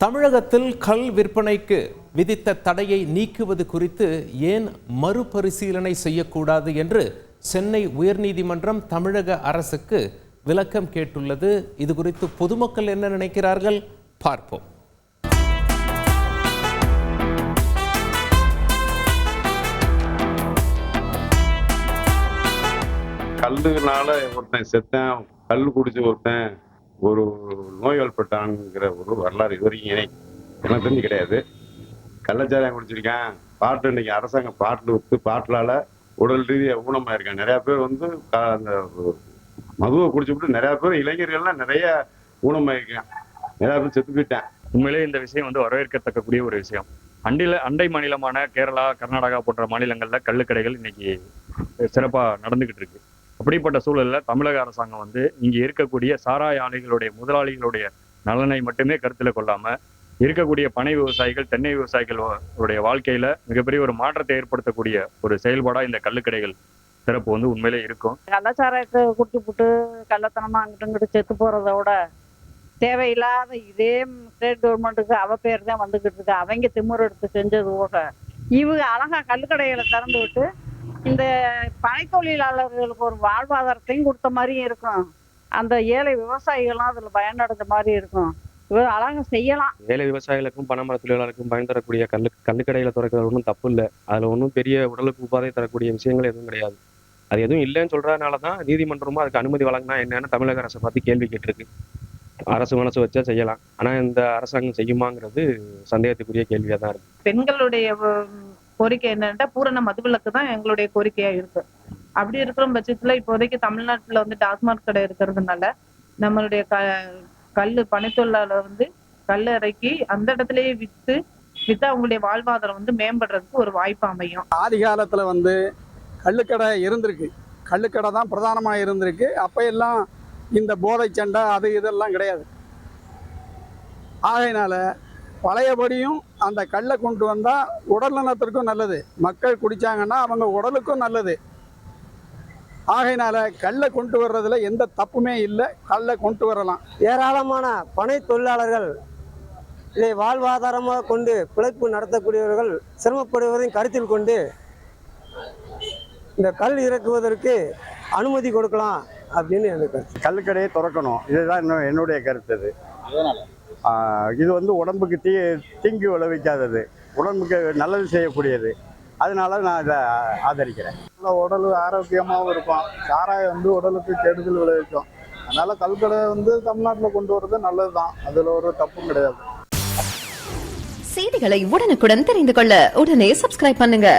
தமிழகத்தில் கல் விற்பனைக்கு விதித்த தடையை நீக்குவது குறித்து ஏன் மறுபரிசீலனை செய்யக்கூடாது என்று சென்னை உயர்நீதிமன்றம் தமிழக அரசுக்கு விளக்கம் கேட்டுள்ளது. இது குறித்து பொதுமக்கள் என்ன நினைக்கிறார்கள் பார்ப்போம். கல்லுனால ஒருத்தன் செத்தேன், கல் குடிச்சு ஒருத்தன் ஒரு நோய்வாழ்பட்டாங்கிற ஒரு வரலாறு இது வரைக்கும் எனக்கு தெரிஞ்சு கிடையாது. கள்ளச்சாராயம் குடிச்சிருக்கேன், பாட்டு இன்னைக்கு அரசாங்கம் பாட்டில் விட்டு பாட்டிலால உடல் ரீதியாக ஊனமாயிருக்கேன். நிறைய பேர் வந்து அந்த மதுவை குடிச்சுவிட்டு நிறைய பேர் இளைஞர்கள்லாம் நிறைய ஊனமாயிருக்கேன், நிறைய பேர் செத்து போயிட்டேன். உண்மையிலே இந்த விஷயம் வந்து வரவேற்கத்தக்கக்கூடிய ஒரு விஷயம். அண்டை மாநிலமான கேரளா, கர்நாடகா போன்ற மாநிலங்கள்ல கள்ளுக்கடைகள் இன்னைக்கு சிறப்பா நடந்துகிட்டு இருக்கு. அப்படிப்பட்ட சூழல்ல தமிழக அரசாங்கம் வந்து இங்க இருக்கக்கூடிய சாராய ஆலைகளுடைய முதலாளிகளுடைய நலனை மட்டுமே கருத்துல கொள்ளாம இருக்கக்கூடிய பனை விவசாயிகள், தென்னை விவசாயிகளுடைய வாழ்க்கையில மிகப்பெரிய ஒரு மாற்றத்தை ஏற்படுத்தக்கூடிய ஒரு செயல்பாடா இந்த கள்ளுக்கடைகள் சிறப்பு வந்து உண்மையிலே இருக்கும். கள்ளச்சாராயத்தை குடிச்சு புட்டு கள்ளத்தனமா அங்கிட்டு இங்கிட்டு செத்து போறத விட தேவையில்லாத இதே ஸ்டேட் கவர்மெண்ட்டுக்கு அவ பேர் தான் வந்துகிட்டு இருக்கு. அவங்க திமுறை எடுத்து செஞ்சது போக இவங்க அழகா கள்ளுக்கடைகளை திறந்து விட்டு இந்த பனை தொழிலாளர்களுக்கு ஒரு வாழ்வாதாரத்தையும் கொடுத்த மாதிரியும் இருக்கும். அந்த ஏழை விவசாயிகள்லாம் அதுல பயனடைந்த மாதிரி இருக்கும். இவர் அழகா செய்யலாம். ஏழை விவசாயிகளுக்கும் பனைமர தொழிலாளருக்கும் பயன் தரக்கூடிய கள்ளுக்கடையில திறக்கிறது ஒன்றும் தப்பு இல்லை. அதுல ஒன்றும் பெரிய உடலுக்கு உபாதை தரக்கூடிய விஷயங்கள் எதுவும் கிடையாது. அது எதுவும் இல்லைன்னு சொல்றதுனாலதான் நீதிமன்றமும் அதுக்கு அனுமதி வழங்கினா என்னன்னு தமிழக அரசை பார்த்து கேள்வி கேட்டிருக்கு. அரசு மனசு வச்சா செய்யலாம், ஆனா இந்த அரசாங்கம் செய்யுமாங்கிறது சந்தேகத்துக்குரிய கேள்வியா தான் இருக்கு. பெண்களுடைய கோரிக்கை என்னன்னா பூரண மதுவிலக்கு தான் எங்களுடைய கோரிக்கையா இருக்கு. அப்படி இருக்கிற பட்சத்துல இப்போதைக்கு தமிழ்நாட்டுல வந்து டாஸ்மாக் கடை இருக்கிறதுனால நம்மளுடைய பனைத்தொழிலாளர் வந்து கல் இறக்கி அந்த இடத்துலயே வித்து அவங்களுடைய வாழ்வாதாரம் வந்து மேம்படுறதுக்கு ஒரு வாய்ப்பு அமையும். ஆதி காலத்துல வந்து கள்ளுக்கடை இருந்திருக்கு, கள்ளுக்கடை தான் பிரதானமா இருந்திருக்கு. அப்ப எல்லாம் இந்த போதை சண்டை அது இதெல்லாம் கிடையாது. ஆகையினால பழையபடியும் அந்த கல்லை கொண்டு வந்தால் உடல் நலத்திற்கும் நல்லது, மக்கள் குடித்தாங்கன்னா அவங்க உடலுக்கும் நல்லது. ஆகையினால கல்லை கொண்டு வர்றதுல எந்த தப்புமே இல்லை, கல்லை கொண்டு வரலாம். ஏராளமான பனை தொழிலாளர்கள் இதை வாழ்வாதாரமாக கொண்டு பிழைப்பு நடத்தக்கூடியவர்கள் சிரமப்படுவதையும் கருத்தில் கொண்டு இந்த கல் இறக்குவதற்கு அனுமதி கொடுக்கலாம் அப்படின்னு எனக்கு கள்ளுக்கடையை திறக்கணும், இதுதான் என்னுடைய கருத்து. இது வந்து உடம்புக்கு தீங்கு விளைவிக்காதது, உடம்புக்கு நல்லது செய்யக்கூடியது. அதனால நான் இதை ஆதரிக்கிறேன். உடல் ஆரோக்கியமாகவும் இருக்கும். சாராயம் வந்து உடலுக்கு கெடுதல் விளைவிக்கும். அதனால கல்கடை வந்து தமிழ்நாட்டில் கொண்டு வர்றது நல்லது தான், அதில் ஒரு தப்பும் கிடையாது. செய்திகளை உடனுக்குடன் தெரிந்து கொள்ள உடனே சப்ஸ்கிரைப் பண்ணுங்க.